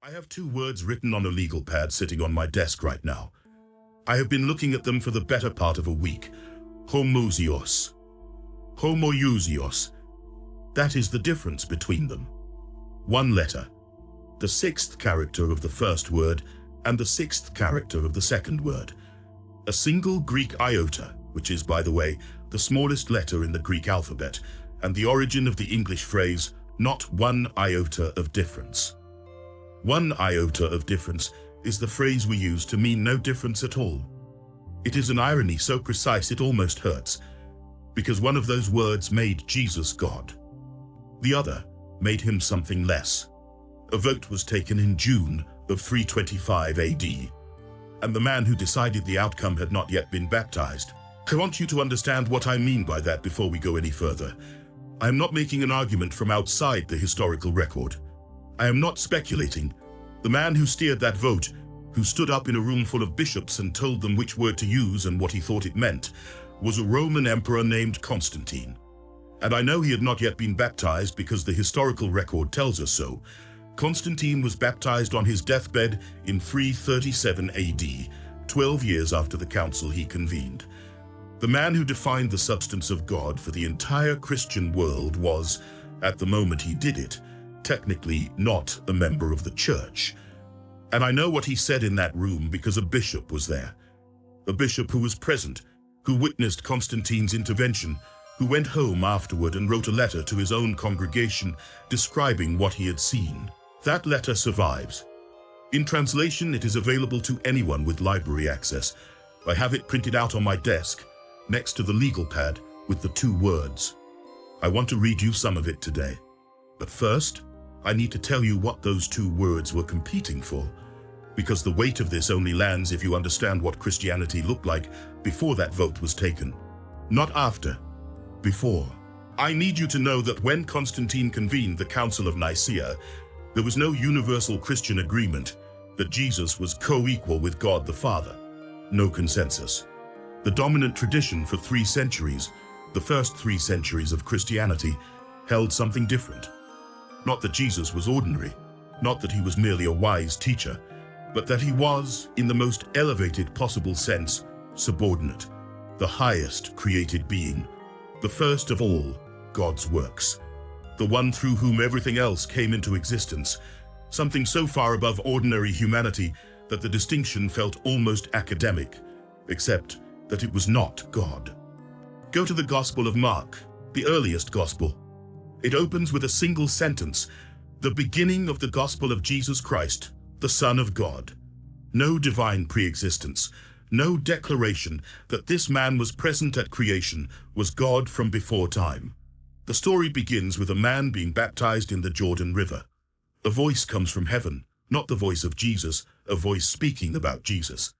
I have two words written on a legal pad sitting on my desk right now. I have been looking at them for the better part of a week. Homoousios. Homoousios. That is the difference between them. One letter, the sixth character of the first word, and the sixth character of the second word. A single Greek iota, which is, by the way, the smallest letter in the Greek alphabet, and the origin of the English phrase, not one iota of difference. One iota of difference is the phrase we use to mean no difference at all. It is an irony so precise it almost hurts, because one of those words made Jesus God. The other made him something less. A vote was taken in June of 325 AD, and the man who decided the outcome had not yet been baptized. I want you to understand what I mean by that before we go any further. I am not making an argument from outside the historical record. I am not speculating. The man who steered that vote, who stood up in a room full of bishops and told them which word to use and what he thought it meant, was a Roman emperor named Constantine. And I know he had not yet been baptized because the historical record tells us so. Constantine was baptized on his deathbed in 337 AD, 12 years after the council he convened. The man who defined the substance of God for the entire Christian world was, at the moment he did it, technically not a member of the church. And I know what he said in that room because a bishop was there. A bishop who was present, who witnessed Constantine's intervention, who went home afterward and wrote a letter to his own congregation describing what he had seen. That letter survives. In translation, it is available to anyone with library access. I have it printed out on my desk, next to the legal pad, with the two words. I want to read you some of it today. But first, I need to tell you what those two words were competing for, because the weight of this only lands if you understand what Christianity looked like before that vote was taken. Not after, before. I need you to know that when Constantine convened the Council of Nicaea, there was no universal Christian agreement that Jesus was co-equal with God the Father. No consensus. The dominant tradition for 3 centuries, the first 3 centuries of Christianity, held something different. Not that Jesus was ordinary, not that he was merely a wise teacher, but that he was, in the most elevated possible sense, subordinate, the highest created being, the first of all God's works, the one through whom everything else came into existence, something so far above ordinary humanity that the distinction felt almost academic, except that it was not God. Go to the Gospel of Mark, the earliest Gospel. It opens with a single sentence, the beginning of the Gospel of Jesus Christ, the Son of God. No divine pre-existence, no declaration that this man was present at creation, was God from before time. The story begins with a man being baptized in the Jordan River. A voice comes from heaven, not the voice of Jesus, a voice speaking about Jesus.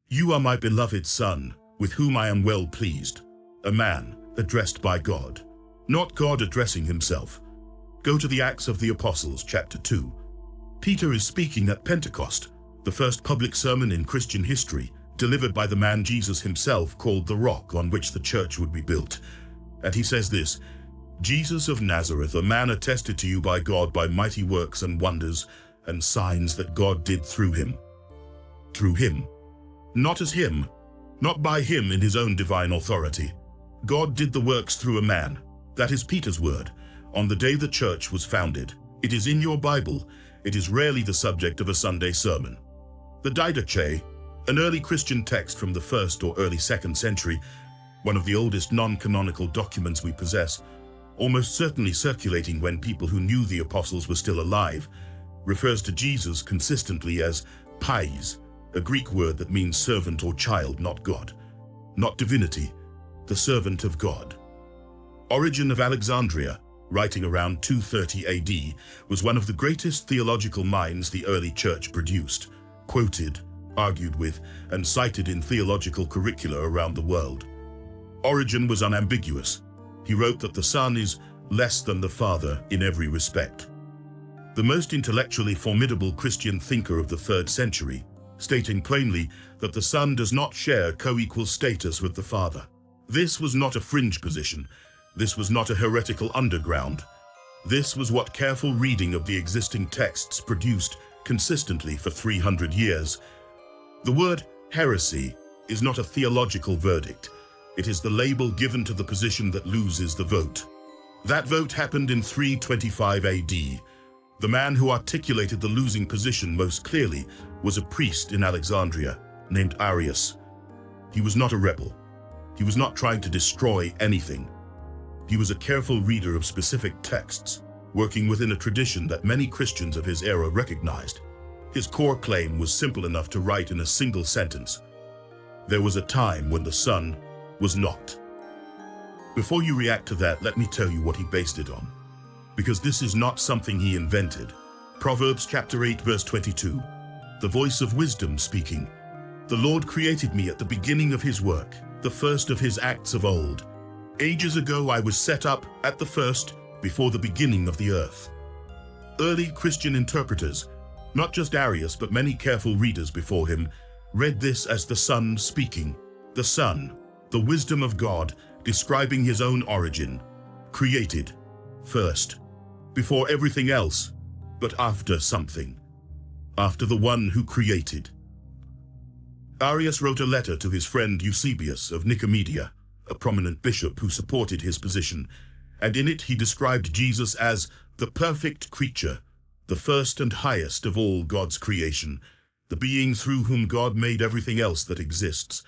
You are my beloved Son, with whom I am well pleased. A man addressed by God, not God addressing himself. Go to the Acts of the Apostles, chapter 2. Peter is speaking at Pentecost, the first public sermon in Christian history, delivered by the man Jesus himself called the rock on which the church would be built. And he says this, Jesus of Nazareth, a man attested to you by God by mighty works and wonders and signs that God did through him. Through him. Not as him, not by him in his own divine authority. God did the works through a man. That is Peter's word, on the day the church was founded. It is in your Bible. It is rarely the subject of a Sunday sermon. The Didache, an early Christian text from the 1st or early 2nd century, one of the oldest non-canonical documents we possess, almost certainly circulating when people who knew the apostles were still alive, refers to Jesus consistently as pais, a Greek word that means servant or child, not God, not divinity, the servant of God. Origen of Alexandria, writing around 230 AD, was one of the greatest theological minds the early church produced, quoted, argued with, and cited in theological curricula around the world. Origen was unambiguous. He wrote that the Son is less than the Father in every respect. The most intellectually formidable Christian thinker of the 3rd century, stating plainly that the Son does not share co-equal status with the Father. This was not a fringe position. This was not a heretical underground. This was what careful reading of the existing texts produced consistently for 300 years. The word heresy is not a theological verdict. It is the label given to the position that loses the vote. That vote happened in 325 AD. The man who articulated the losing position most clearly was a priest in Alexandria named Arius. He was not a rebel. He was not trying to destroy anything. He was a careful reader of specific texts, working within a tradition that many Christians of his era recognized. His core claim was simple enough to write in a single sentence: there was a time when the sun was not. Before you react to that, let me tell you what he based it on, because this is not something he invented. Proverbs chapter 8 verse 22, the voice of wisdom speaking. The Lord created me at the beginning of his work, the first of his acts of old. Ages ago I was set up at the first, before the beginning of the earth. Early Christian interpreters, not just Arius but many careful readers before him, read this as the Son speaking. The Son, the wisdom of God, describing his own origin, created, first, before everything else, but after something, after the one who created. Arius wrote a letter to his friend Eusebius of Nicaea, a prominent bishop who supported his position, and in it he described Jesus as the perfect creature, the first and highest of all God's creation, the being through whom God made everything else that exists,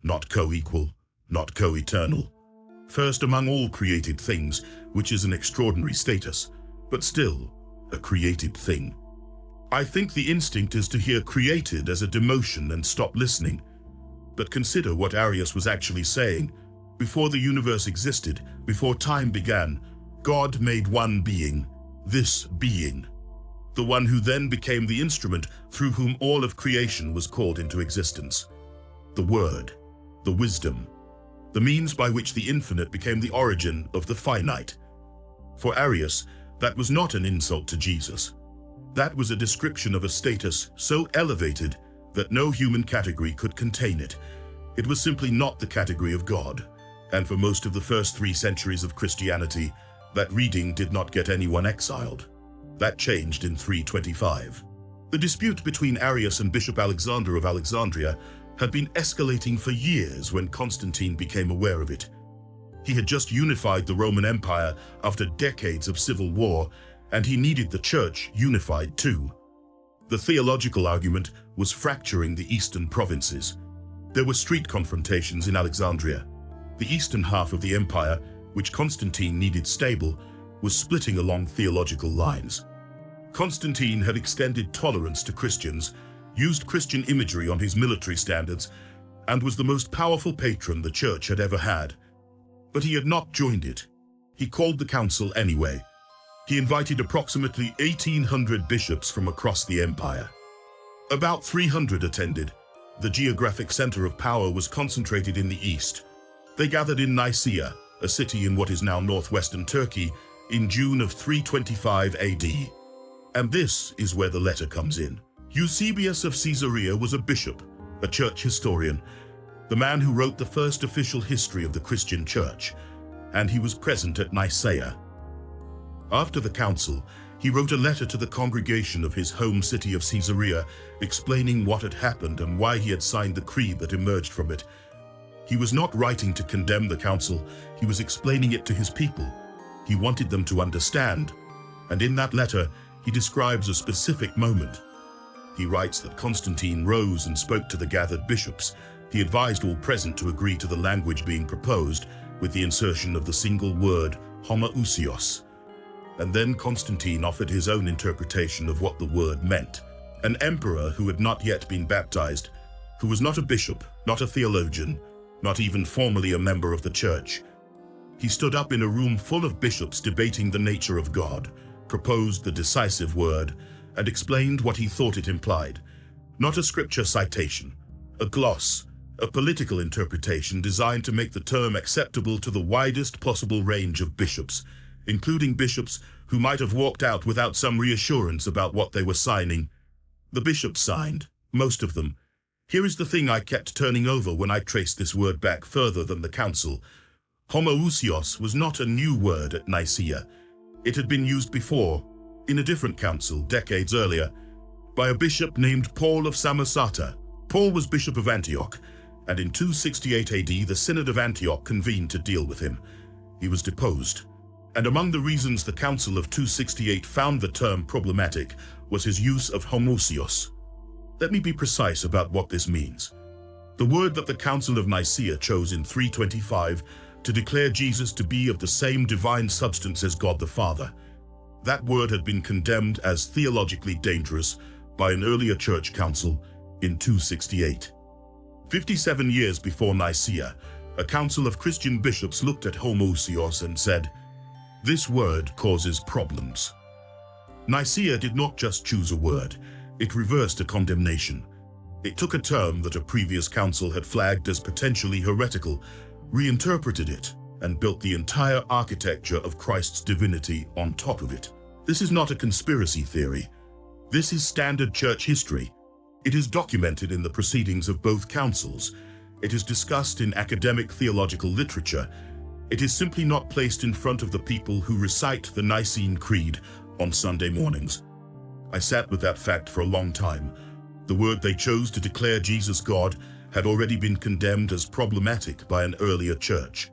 not co-equal, not co-eternal. First among all created things, which is an extraordinary status, but still a created thing. I think the instinct is to hear created as a demotion and stop listening. But consider what Arius was actually saying. Before the universe existed, before time began, God made one being, this being, the one who then became the instrument through whom all of creation was called into existence. The Word, the wisdom, the means by which the infinite became the origin of the finite. For Arius, that was not an insult to Jesus. That was a description of a status so elevated that no human category could contain it. It was simply not the category of God, and for most of the first 3 centuries of Christianity, that reading did not get anyone exiled. That changed in 325. The dispute between Arius and Bishop Alexander of Alexandria had been escalating for years when Constantine became aware of it. He had just unified the Roman Empire after decades of civil war, and he needed the church unified too. The theological argument was fracturing the eastern provinces. There were street confrontations in Alexandria. The eastern half of the empire, which Constantine needed stable, was splitting along theological lines. Constantine had extended tolerance to Christians, used Christian imagery on his military standards, and was the most powerful patron the church had ever had. But he had not joined it. He called the council anyway. He invited approximately 1,800 bishops from across the empire. About 300 attended. The geographic center of power was concentrated in the east. They gathered in Nicaea, a city in what is now northwestern Turkey, in June of 325 AD. And this is where the letter comes in. Eusebius of Caesarea was a bishop, a church historian, the man who wrote the first official history of the Christian church, and he was present at Nicaea. After the council, he wrote a letter to the congregation of his home city of Caesarea, explaining what had happened and why he had signed the creed that emerged from it. He was not writing to condemn the council, he was explaining it to his people. He wanted them to understand, and in that letter, he describes a specific moment. He writes that Constantine rose and spoke to the gathered bishops. He advised all present to agree to the language being proposed, with the insertion of the single word homoousios. And then Constantine offered his own interpretation of what the word meant. An emperor who had not yet been baptized, who was not a bishop, not a theologian, not even formally a member of the church. He stood up in a room full of bishops debating the nature of God, proposed the decisive word, and explained what he thought it implied. Not a scripture citation, a gloss, a political interpretation designed to make the term acceptable to the widest possible range of bishops, including bishops who might have walked out without some reassurance about what they were signing. The bishops signed, most of them. Here is the thing I kept turning over when I traced this word back further than the council. Homoousios was not a new word at Nicaea. It had been used before, in a different council, decades earlier. by a bishop named Paul of Samosata. Paul was bishop of Antioch, and in 268 AD the Synod of Antioch convened to deal with him. He was deposed, and among the reasons the Council of 268 found the term problematic was his use of homoousios. Let me be precise about what this means. The word that the Council of Nicaea chose in 325 to declare Jesus to be of the same divine substance as God the Father. That word had been condemned as theologically dangerous by an earlier church council in 268. 57 years before Nicaea, a council of Christian bishops looked at homoousios and said, "This word causes problems." Nicaea did not just choose a word, it reversed a condemnation. It took a term that a previous council had flagged as potentially heretical, reinterpreted it, and built the entire architecture of Christ's divinity on top of it. This is not a conspiracy theory. This is standard church history. It is documented in the proceedings of both councils. It is discussed in academic theological literature. It is simply not placed in front of the people who recite the Nicene Creed on Sunday mornings. I sat with that fact for a long time. The word they chose to declare Jesus God had already been condemned as problematic by an earlier church.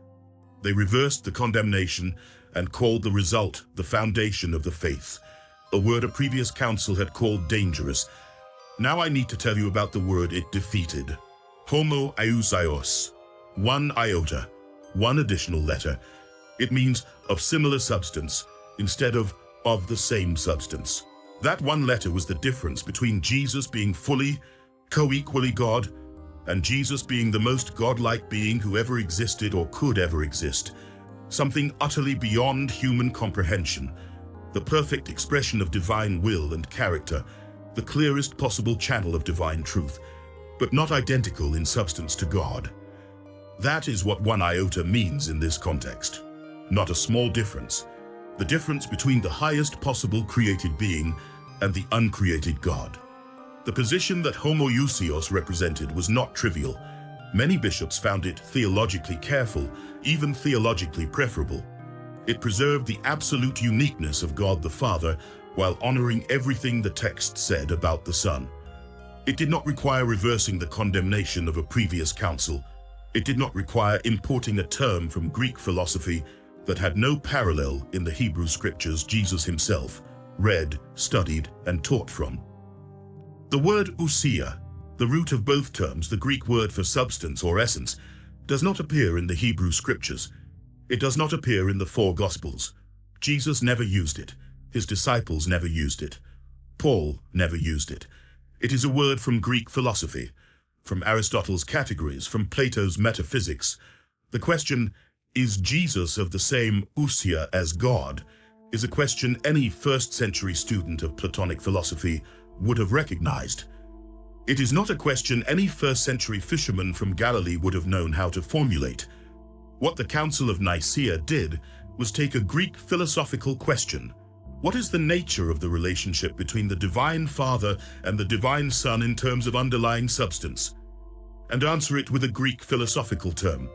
They reversed the condemnation and called the result the foundation of the faith, a word a previous council had called dangerous. Now I need to tell you about the word it defeated. Homoousios. One iota, one additional letter. It means of similar substance instead of the same substance. That one letter was the difference between Jesus being fully, co-equally God, and Jesus being the most godlike being who ever existed or could ever exist. Something utterly beyond human comprehension. The perfect expression of divine will and character, the clearest possible channel of divine truth, but not identical in substance to God. That is what one iota means in this context. Not a small difference. The difference between the highest possible created being and the uncreated God. The position that homoousios represented was not trivial. Many bishops found it theologically careful, even theologically preferable. It preserved the absolute uniqueness of God the Father while honoring everything the text said about the Son. It did not require reversing the condemnation of a previous council. It did not require importing a term from Greek philosophy that had no parallel in the Hebrew scriptures Jesus himself read, studied, and taught from. The word ousia, the root of both terms, the Greek word for substance or essence, does not appear in the Hebrew scriptures. It does not appear in the four Gospels. Jesus never used it. His disciples never used it. Paul never used it. It is a word from Greek philosophy, from Aristotle's categories, from Plato's metaphysics. The question, is Jesus of the same ousia as God, is a question any first-century student of Platonic philosophy would have recognized. It is not a question any first-century fisherman from Galilee would have known how to formulate. What the Council of Nicaea did was take a Greek philosophical question. What is the nature of the relationship between the Divine Father and the Divine Son in terms of underlying substance? And answer it with a Greek philosophical term.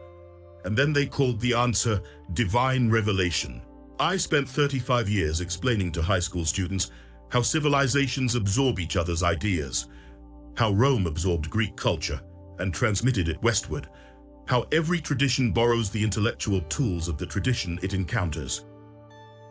And then they called the answer divine revelation. I spent 35 years explaining to high school students how civilizations absorb each other's ideas, how Rome absorbed Greek culture and transmitted it westward, how every tradition borrows the intellectual tools of the tradition it encounters.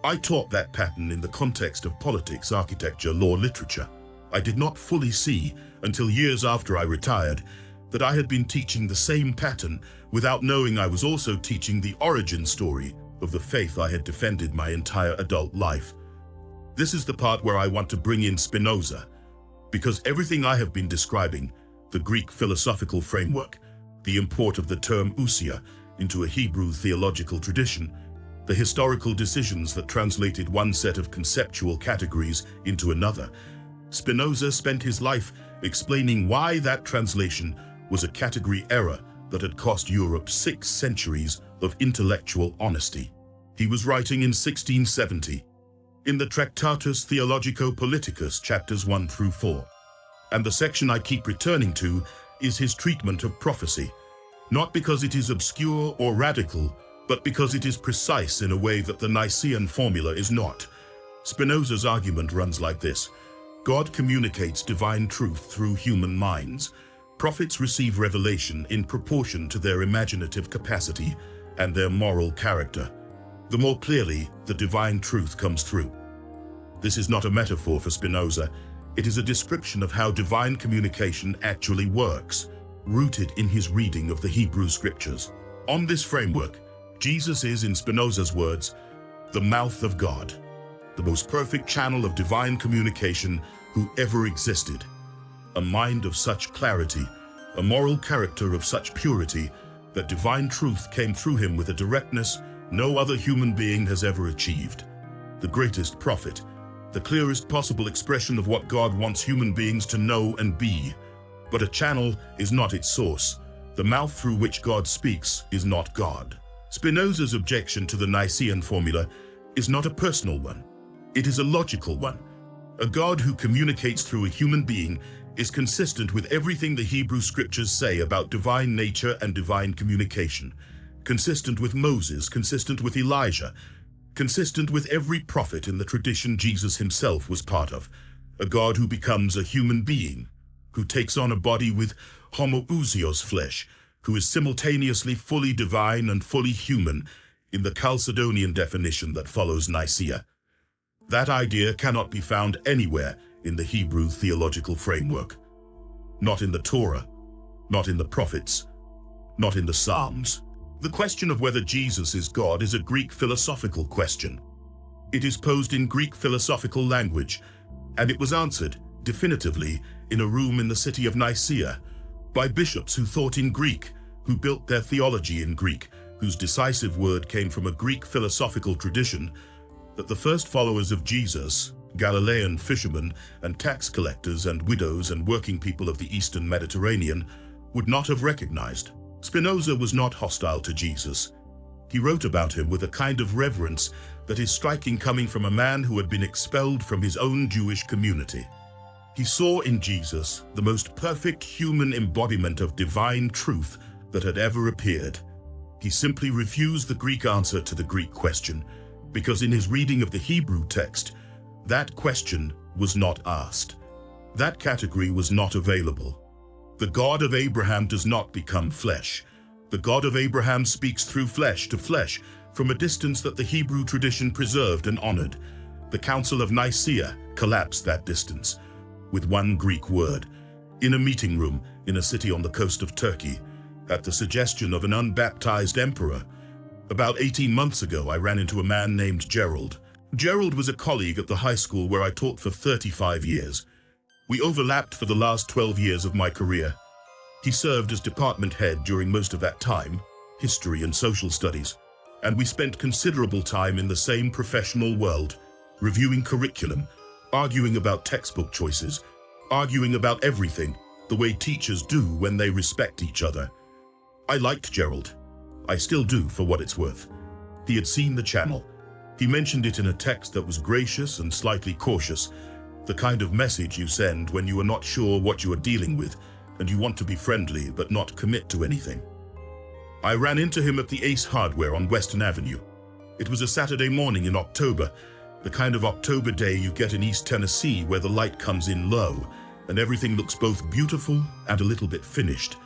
I taught that pattern in the context of politics, architecture, law, literature. I did not fully see, until years after I retired, that I had been teaching the same pattern without knowing I was also teaching the origin story of the faith I had defended my entire adult life. This is the part where I want to bring in Spinoza, because everything I have been describing, the Greek philosophical framework, the import of the term ousia into a Hebrew theological tradition, the historical decisions that translated one set of conceptual categories into another, Spinoza spent his life explaining why that translation was a category error that had cost Europe 6 centuries of intellectual honesty. He was writing in 1670, in the Tractatus Theologico-Politicus, chapters 1 through 4. And the section I keep returning to is his treatment of prophecy, not because it is obscure or radical, but because it is precise in a way that the Nicene formula is not. Spinoza's argument runs like this. God communicates divine truth through human minds. Prophets receive revelation in proportion to their imaginative capacity and their moral character. The more clearly the divine truth comes through. This is not a metaphor for Spinoza. It is a description of how divine communication actually works, rooted in his reading of the Hebrew Scriptures. On this framework, Jesus is, in Spinoza's words, the mouth of God, the most perfect channel of divine communication who ever existed. A mind of such clarity, a moral character of such purity, that divine truth came through him with a directness no other human being has ever achieved. The greatest prophet, the clearest possible expression of what God wants human beings to know and be. But a channel is not its source. The mouth through which God speaks is not God. Spinoza's objection to the Nicene formula is not a personal one. It is a logical one. A God who communicates through a human being is consistent with everything the Hebrew Scriptures say about divine nature and divine communication. Consistent with Moses, consistent with Elijah, consistent with every prophet in the tradition Jesus himself was part of. A God who becomes a human being, who takes on a body with homoousios flesh, who is simultaneously fully divine and fully human in the Chalcedonian definition that follows Nicaea. That idea cannot be found anywhere in the Hebrew theological framework. Not in the Torah, not in the prophets, not in the Psalms. The question of whether Jesus is God is a Greek philosophical question. It is posed in Greek philosophical language, and it was answered definitively in a room in the city of Nicaea by bishops who thought in Greek, who built their theology in Greek, whose decisive word came from a Greek philosophical tradition that the first followers of Jesus, Galilean fishermen and tax collectors and widows and working people of the Eastern Mediterranean, would not have recognized. Spinoza was not hostile to Jesus. He wrote about him with a kind of reverence that is striking, coming from a man who had been expelled from his own Jewish community. He saw in Jesus the most perfect human embodiment of divine truth that had ever appeared. He simply refused the Greek answer to the Greek question, because in his reading of the Hebrew text, that question was not asked. That category was not available. The God of Abraham does not become flesh. The God of Abraham speaks through flesh to flesh from a distance that the Hebrew tradition preserved and honored. The Council of Nicaea collapsed that distance with one Greek word, in a meeting room in a city on the coast of Turkey, at the suggestion of an unbaptized emperor. About 18 months ago, I ran into a man named Gerald. Gerald was a colleague at the high school where I taught for 35 years. We overlapped for the last 12 years of my career. He served as department head during most of that time, history and social studies, and we spent considerable time in the same professional world, reviewing curriculum, arguing about textbook choices, arguing about everything, the way teachers do when they respect each other. I liked Gerald. I still do, for what it's worth. He had seen the channel. He mentioned it in a text that was gracious and slightly cautious, the kind of message you send when you are not sure what you are dealing with and you want to be friendly but not commit to anything. I ran into him at the Ace Hardware on Western Avenue. It was a Saturday morning in October, the kind of October day you get in East Tennessee where the light comes in low and everything looks both beautiful and a little bit finished.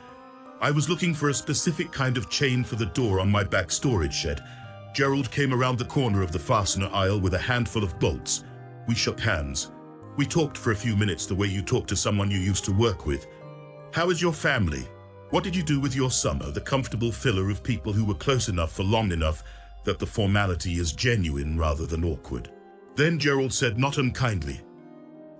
I was looking for a specific kind of chain for the door on my back storage shed. Gerald came around the corner of the fastener aisle with a handful of bolts. We shook hands. We talked for a few minutes the way you talk to someone you used to work with. How is your family? What did you do with your summer? The comfortable filler of people who were close enough for long enough that the formality is genuine rather than awkward. Then Gerald said, not unkindly.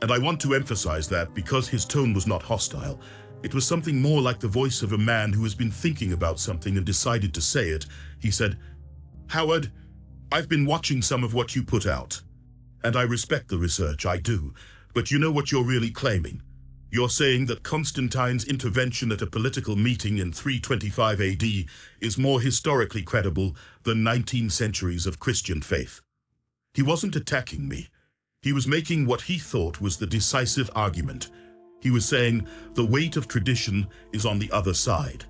And I want to emphasize that because his tone was not hostile. It was something more like the voice of a man who has been thinking about something and decided to say it. He said, Howard, I've been watching some of what you put out. And I respect the research, I do. But you know what you're really claiming? You're saying that Constantine's intervention at a political meeting in 325 AD is more historically credible than 19 centuries of Christian faith. He wasn't attacking me. He was making what he thought was the decisive argument. He was saying the weight of tradition is on the other side.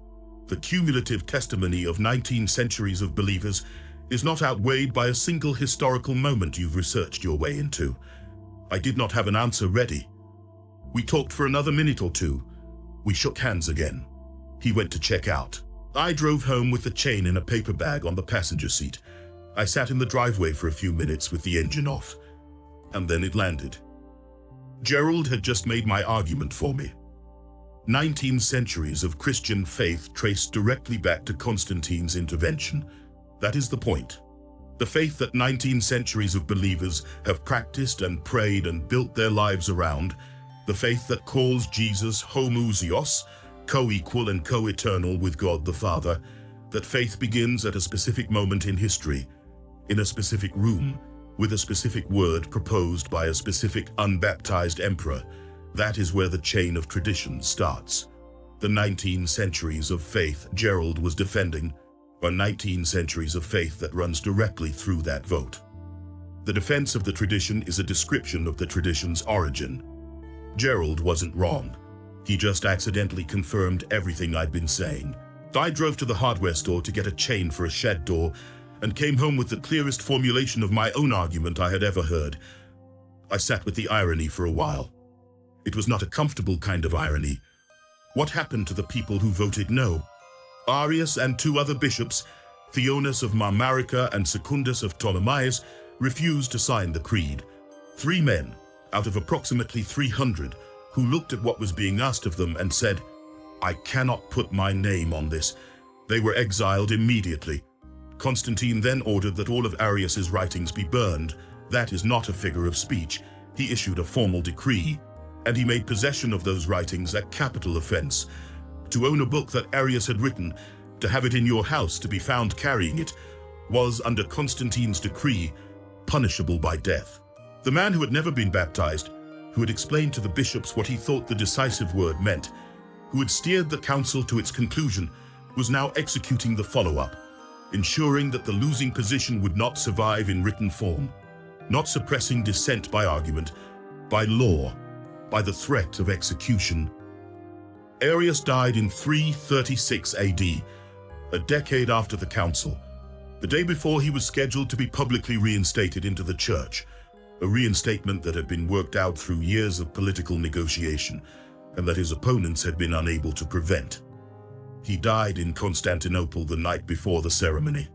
The cumulative testimony of 19 centuries of believers is not outweighed by a single historical moment you've researched your way into. I did not have an answer ready. We talked for another minute or two. We shook hands again. He went to check out. I drove home with the chain in a paper bag on the passenger seat. I sat in the driveway for a few minutes with the engine off, and then it landed. Gerald had just made my argument for me. 19 centuries of Christian faith traced directly back to Constantine's intervention. That is the point. The faith that 19 centuries of believers have practiced and prayed and built their lives around, the faith that calls Jesus homoousios, co-equal and co-eternal with God the Father, that faith begins at a specific moment in history, in a specific room, with a specific word proposed by a specific unbaptized emperor. That is where the chain of tradition starts. The 19 centuries of faith Gerald was defending are 19 centuries of faith that runs directly through that vote. The defense of the tradition is a description of the tradition's origin. Gerald wasn't wrong. He just accidentally confirmed everything I'd been saying. I drove to the hardware store to get a chain for a shed door and came home with the clearest formulation of my own argument I had ever heard. I sat with the irony for a while. It was not a comfortable kind of irony. What happened to the people who voted no? Arius and 2 other bishops, Theonas of Marmarica and Secundus of Ptolemais, refused to sign the creed. 3 men, out of approximately 300, who looked at what was being asked of them and said, "I cannot put my name on this." They were exiled immediately. Constantine then ordered that all of Arius's writings be burned. That is not a figure of speech. He issued a formal decree, and he made possession of those writings a capital offense. To own a book that Arius had written, to have it in your house, to be found carrying it, was, under Constantine's decree, punishable by death. The man who had never been baptized, who had explained to the bishops what he thought the decisive word meant, who had steered the council to its conclusion, was now executing the follow-up, ensuring that the losing position would not survive in written form, not suppressing dissent by argument, by law, by the threat of execution. Arius died in 336 AD, a decade after the council, the day before he was scheduled to be publicly reinstated into the church, a reinstatement that had been worked out through years of political negotiation and that his opponents had been unable to prevent. He died in Constantinople the night before the ceremony.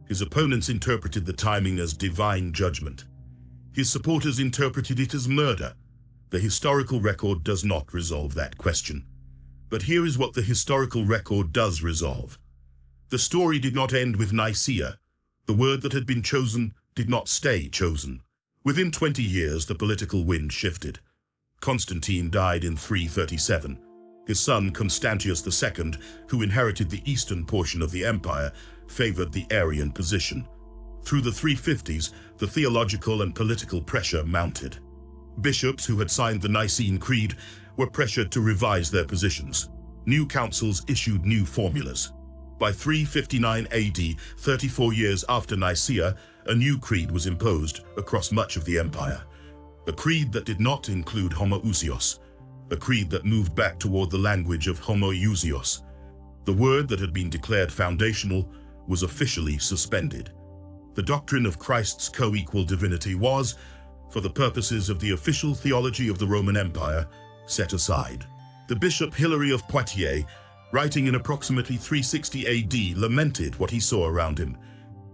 His opponents interpreted the timing as divine judgment. His supporters interpreted it as murder. The historical record does not resolve that question. But here is what the historical record does resolve. The story did not end with Nicaea. The word that had been chosen did not stay chosen. Within 20 years, the political wind shifted. Constantine died in 337. His son, Constantius II, who inherited the eastern portion of the empire, favored the Arian position. Through the 350s, the theological and political pressure mounted. Bishops who had signed the Nicene Creed were pressured to revise their positions. New councils issued new formulas. By 359 AD, 34 years after Nicaea, a new creed was imposed across much of the empire. A creed that did not include homoousios, a creed that moved back toward the language of homoousios. The word that had been declared foundational was officially suspended. The doctrine of Christ's co-equal divinity was, for the purposes of the official theology of the Roman Empire, set aside. The Bishop Hilary of Poitiers, writing in approximately 360 AD, lamented what he saw around him.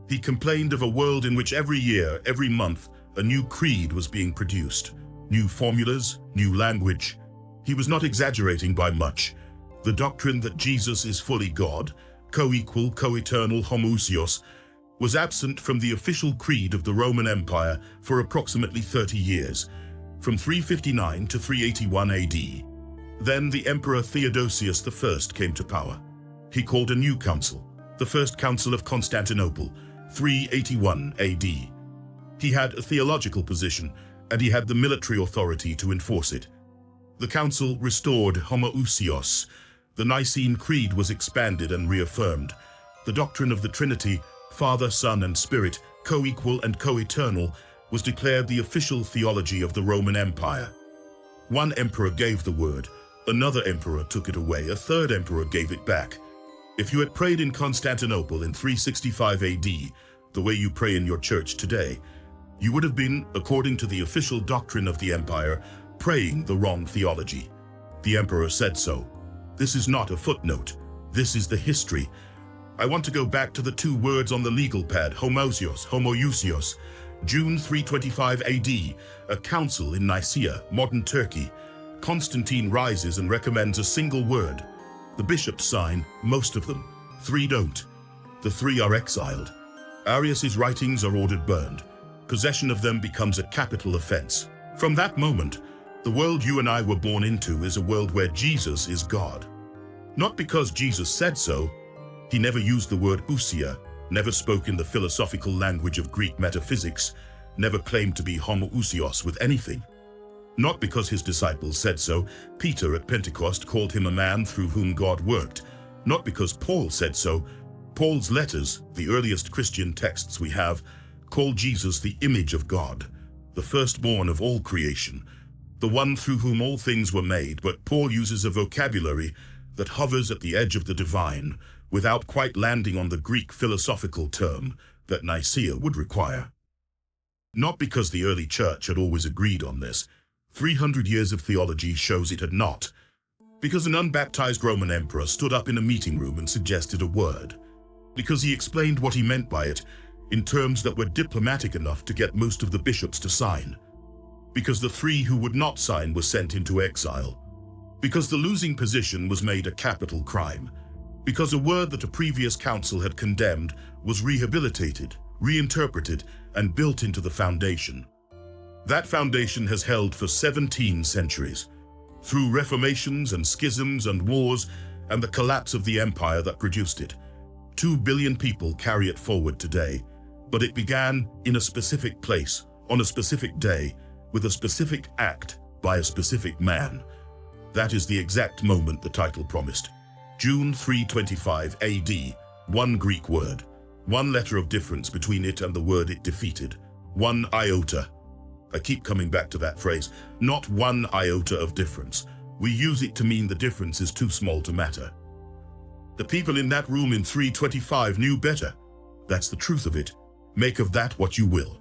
He complained of a world in which every year, every month, a new creed was being produced, new formulas, new language. He was not exaggerating by much. The doctrine that Jesus is fully God, co-equal, co-eternal homoousios, was absent from the official creed of the Roman Empire for approximately 30 years, from 359 to 381 AD. Then the Emperor Theodosius I came to power. He called a new council, the First Council of Constantinople, 381 AD. He had a theological position, and he had the military authority to enforce it. The council restored homoousios. The Nicene Creed was expanded and reaffirmed. The doctrine of the Trinity, Father, Son, and Spirit, co-equal and co-eternal, was declared the official theology of the Roman Empire. One emperor gave the word, another emperor took it away, a third emperor gave it back. If you had prayed in Constantinople in 365 AD, the way you pray in your church today, you would have been, according to the official doctrine of the empire, praying the wrong theology. The emperor said so. This is not a footnote. This is the history. I want to go back to the two words on the legal pad, homoousios. June 325 AD, a council in Nicaea, modern Turkey. Constantine rises and recommends a single word. The bishops sign, most of them. 3 don't. The 3 are exiled. Arius's writings are ordered burned. Possession of them becomes a capital offense. From that moment, the world you and I were born into is a world where Jesus is God. Not because Jesus said so. He never used the word ousia, never spoke in the philosophical language of Greek metaphysics, never claimed to be homoousios with anything. Not because his disciples said so. Peter at Pentecost called him a man through whom God worked. Not because Paul said so. Paul's letters, the earliest Christian texts we have, call Jesus the image of God, the firstborn of all creation, the one through whom all things were made. But Paul uses a vocabulary that hovers at the edge of the divine, without quite landing on the Greek philosophical term that Nicaea would require. Not because the early church had always agreed on this. 300 years of theology shows it had not. Because an unbaptized Roman emperor stood up in a meeting room and suggested a word. Because he explained what he meant by it in terms that were diplomatic enough to get most of the bishops to sign. Because the 3 who would not sign were sent into exile. Because the losing position was made a capital crime. Because a word that a previous council had condemned was rehabilitated, reinterpreted, and built into the foundation. That foundation has held for 17 centuries, through reformations and schisms and wars and the collapse of the empire that produced it. 2 billion people carry it forward today, but it began in a specific place, on a specific day, with a specific act by a specific man. That is the exact moment the title promised. June 325 AD, 1 Greek word, 1 letter of difference between it and the word it defeated, 1 iota. I keep coming back to that phrase, not 1 iota of difference. We use it to mean the difference is too small to matter. The people in that room in 325 knew better. That's the truth of it. Make of that what you will.